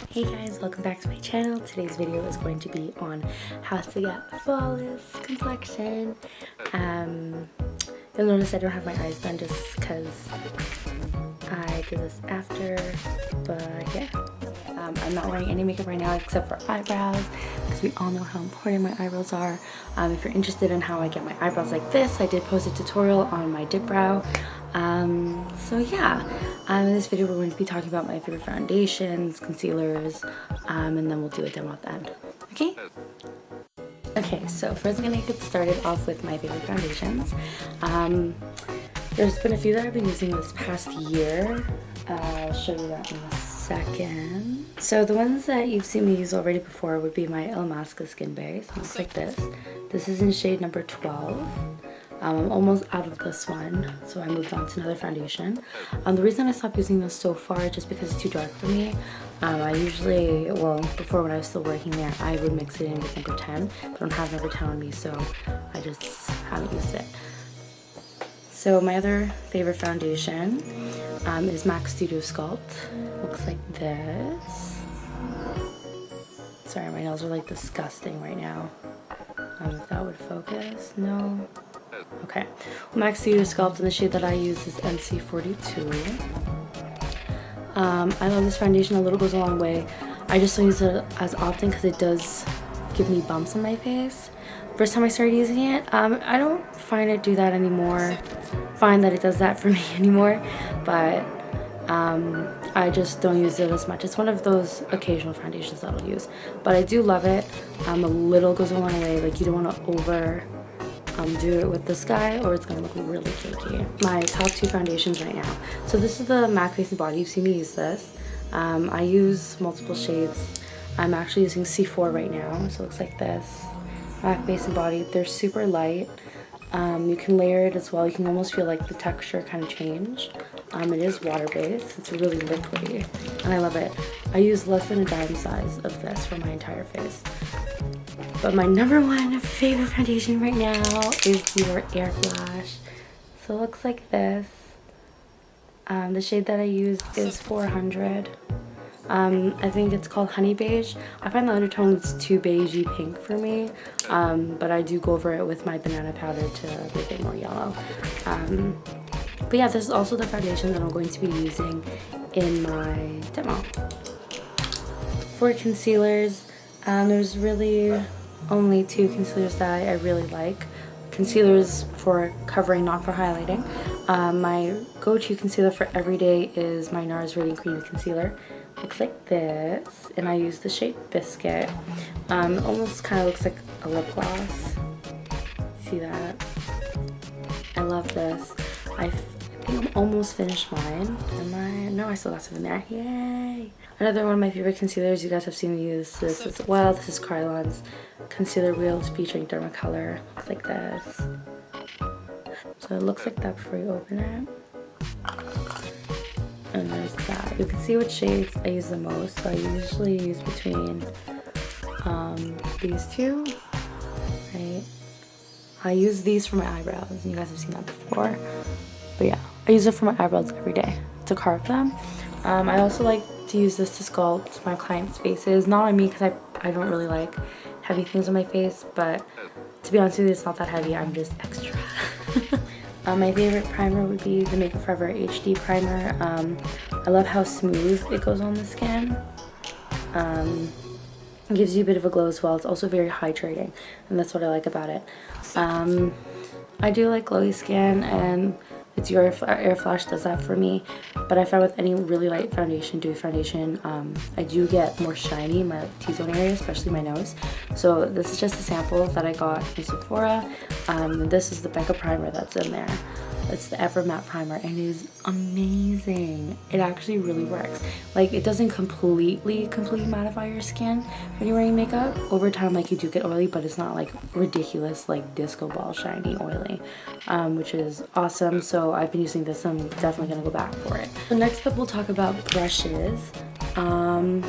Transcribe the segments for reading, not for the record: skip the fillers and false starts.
Hey guys, welcome back to my channel. Today's video is going to be on how to get flawless complexion. You'll notice I don't have my eyes done just because I did this after, but yeah. I'm not wearing any makeup right now except for eyebrows because we all know how important my eyebrows are. If you're interested in how I get my eyebrows like this, I did post a tutorial on my dip brow. So yeah, in this video we're going to be talking about my favorite foundations, concealers, and then we'll do a demo at the end. Okay, so first I'm going to get started off with my favorite foundations. There's been a few that I've been using this past year. I'll show you that in a second. So the ones that you've seen me use already before would be my El Masca Skin Base. It looks like this. This is in shade number 12. I'm almost out of this one, so I moved on to another foundation. The reason I stopped using this so far is just because it's too dark for me. I usually, well, before when I was still working there, I would mix it in with number 10. I don't have number 10 on me, so I just haven't used it. So my other favorite foundation is MAC Studio Sculpt. Looks like this. Sorry, my nails are like disgusting right now. If that would focus, no. Okay, well, MAC Studio Sculpt, and the shade that I use is NC42. I love this foundation. A little goes a long way. I just don't use it as often because it does give me bumps on my face. First time I started using it, I don't find it do that anymore. Find that it does that for me anymore, but I just don't use it as much. It's one of those occasional foundations that I'll use, but I do love it. A little goes a long way. Like, you don't want to over do it with this guy or it's gonna look really cakey. My top two foundations right now. So this is the MAC Face and Body. You've seen me use this. I use multiple shades. I'm actually using C4 right now, so it looks like this. MAC Face and Body. They're super light. You can layer it as well. You can almost feel like the texture kind of changed. It is water-based. It's really liquidy, and I love it. I use less than a dime size of this for my entire face. But my number one favorite foundation right now is Dior Airflash. So it looks like this. The shade that I use is 400. I think it's called Honey Beige. I find the undertone is too beigey pink for me, but I do go over it with my banana powder to make it more yellow. But yeah, this is also the foundation that I'm going to be using in my demo. For concealers, there's really only two concealers that I really like. Concealers for covering, not for highlighting. My go-to concealer for everyday is my NARS Radiant Cream Concealer. Looks like this, and I use the shade Buscuit. Almost kind of looks like a lip gloss. See that? I love this. I think I'm almost finished mine. Am I? No, I still got some in there. Yay! Another one of my favorite concealers. You guys have seen me use this as well. This is Krylon's Concealer Wheels featuring Dermacolor. Looks like this. So it looks like that before you open it. And there's that. You can see which shades I use the most. So I usually use between these two. Right? I use these for my eyebrows, and you guys have seen that before. But yeah, I use it for my eyebrows every day to carve them. I also like to use this to sculpt my clients' faces. Not on me because I don't really like heavy things on my face, but to be honest with you, it's not that heavy. I'm just extra. My favorite primer would be the Makeup Forever HD primer. I love how smooth it goes on the skin. It gives you a bit of a glow as well. It's also very hydrating, and that's what I like about it. I do like glowy skin, and it's Dior Airflash does that for me. But I find with any really light foundation, dewy foundation, I do get more shiny in my T-zone area, especially my nose. So this is just a sample that I got from Sephora. This is the BECCA primer that's in there. It's the Ever Matte Primer, and it is amazing. It actually really works. Like, it doesn't completely mattify your skin when you're wearing makeup. Over time, like, you do get oily, but it's not like ridiculous, like disco ball shiny oily, which is awesome. So I've been using this. I'm definitely gonna go back for it. So next up, we'll talk about brushes. God,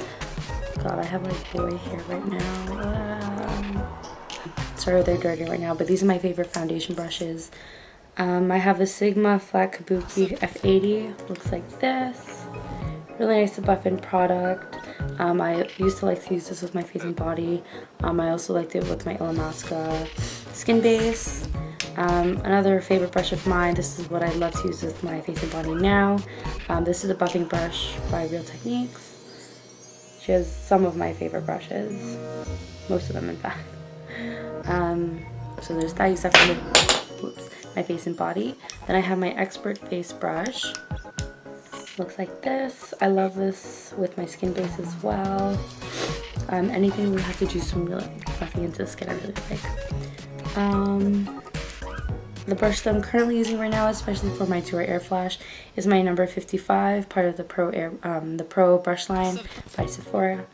I have like boy hair right now. Sorry, they're dirty right now, but these are my favorite foundation brushes. I have a Sigma Flat Kabuki F80. Looks like this. Really nice to buff in product. I used to like to use this with my face and body. I also liked it with my Illamasqua skin base. Another favorite brush of mine, this is what I love to use with my face and body now. This is a buffing brush by Real Techniques. She has some of my favorite brushes, most of them in fact. So there's that, except for my face and body. Then I have my Expert Face brush. Looks like this. I love this with my skin base as well. Anything we have to do some real buffing into the skin I really like. The brush that I'm currently using right now, especially for my Dior Airflash, is my number 55, part of the Pro brush line by Sephora.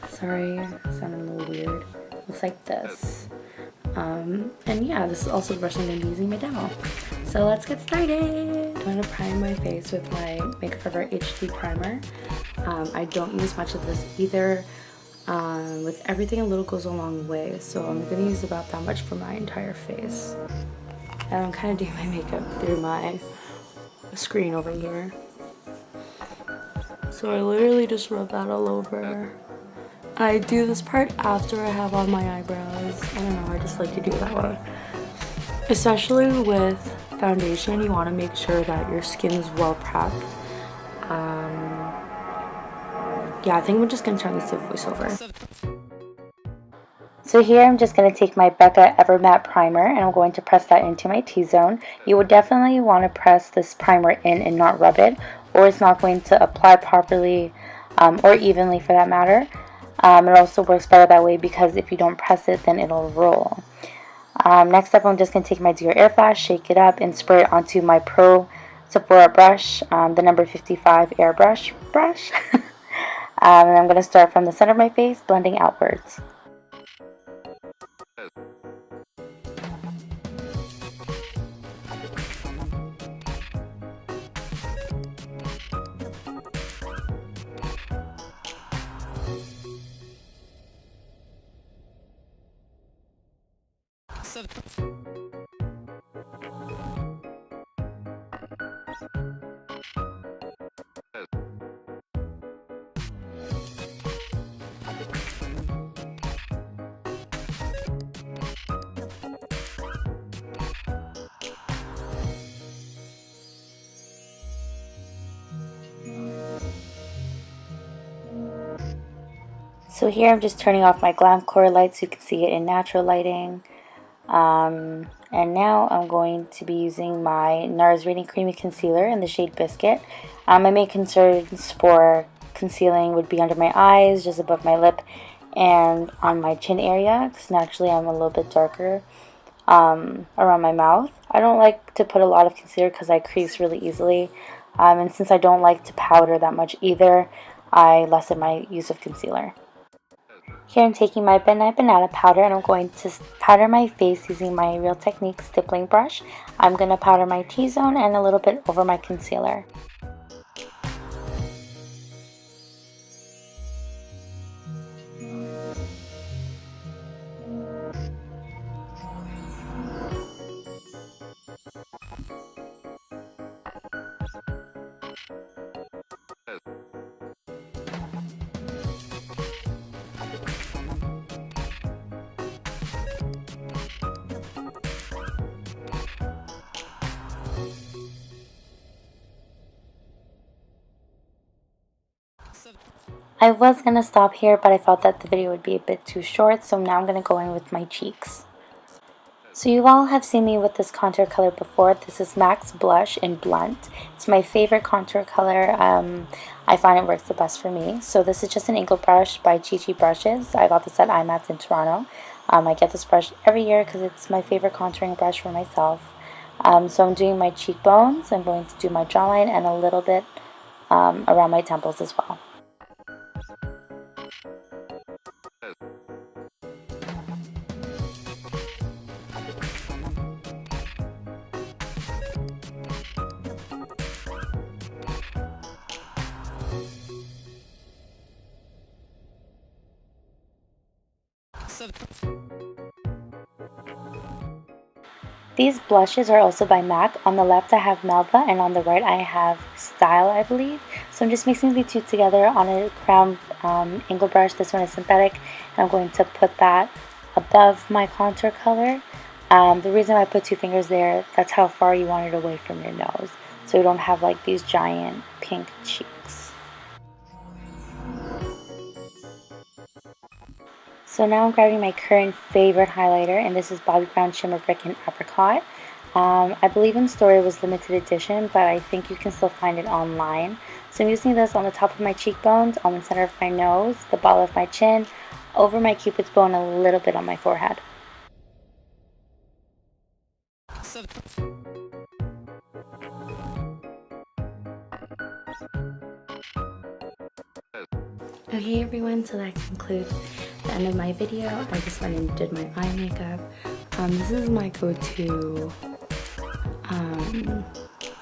Sorry, sounded a little weird. Looks like this. And yeah, this is also the brush I'm going to be using in my demo. So let's get started. I'm going to prime my face with my Makeup Forever HD primer. I don't use much of this either. With everything, a little goes a long way, so I'm going to use about that much for my entire face. And I'm kind of doing my makeup through my screen over here. So I literally just rub that all over. I do this part after I have on my eyebrows. I don't know, I just like to do it that way. Especially with foundation, you want to make sure that your skin is well prepped. Yeah, I think we're just going to turn this to voiceover. So here I'm just going to take my BECCA Ever Matte Primer and I'm going to press that into my T-zone. You would definitely want to press this primer in and not rub it, or it's not going to apply properly or evenly for that matter. It also works better that way because if you don't press it, then it'll roll. Next up, I'm just going to take my Dior Airflash, shake it up, and spray it onto my Pro Sephora brush, the number 55 Airbrush brush. And I'm going to start from the center of my face, blending outwards. So here I'm just turning off my glam core light so you can see it in natural lighting. And now I'm going to be using my NARS Radiant Creamy Concealer in the shade Biscuit. My main concerns for concealing would be under my eyes, just above my lip, and on my chin area, because naturally I'm a little bit darker around my mouth. I don't like to put a lot of concealer because I crease really easily. And since I don't like to powder that much either, I lessen my use of concealer. Here I'm taking my Midnight Banana powder and I'm going to powder my face using my Real Techniques stippling brush. I'm going to powder my T-zone and a little bit over my concealer. I was going to stop here, but I felt that the video would be a bit too short, so now I'm going to go in with my cheeks. So you all have seen me with this contour color before. This is MAC's Blush in Blunt. It's my favorite contour color. I find it works the best for me. So this is just an angled brush by Chi Chi Brushes. I got this at IMATS in Toronto. I get this brush every year because it's my favorite contouring brush for myself. So I'm doing my cheekbones. I'm going to do my jawline and a little bit around my temples as well. These blushes are also by MAC. On the left I have Melba and on the right I have Style, I believe. So I'm just mixing the two together on a crown angle brush. This one is synthetic, and I'm going to put that above my contour color. The reason I put 2 fingers there, that's how far you want it away from your nose, so you don't have like these giant pink cheeks. So now I'm grabbing my current favorite highlighter, and this is Bobbi Brown Shimmer Brick in Apricot. I believe in store it was limited edition, but I think you can still find it online. So I'm using this on the top of my cheekbones, on the center of my nose, the bottom of my chin, over my cupid's bow, and a little bit on my forehead. Okay everyone, so that concludes the end of my video. I just went and did my eye makeup. This is my go-to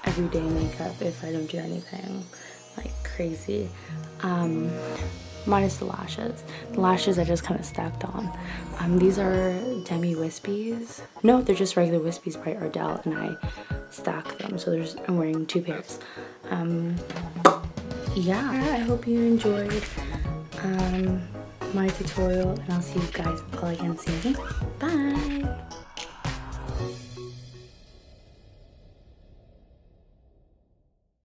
everyday makeup if I don't do anything like crazy. Minus the lashes. The lashes I just kind of stacked on. These are Demi Wispies. No, they're just regular Wispies by Ardell, and I stack them, so I'm wearing 2 pairs. Yeah, I hope you enjoyed my tutorial, and I'll see you guys all again soon. Bye!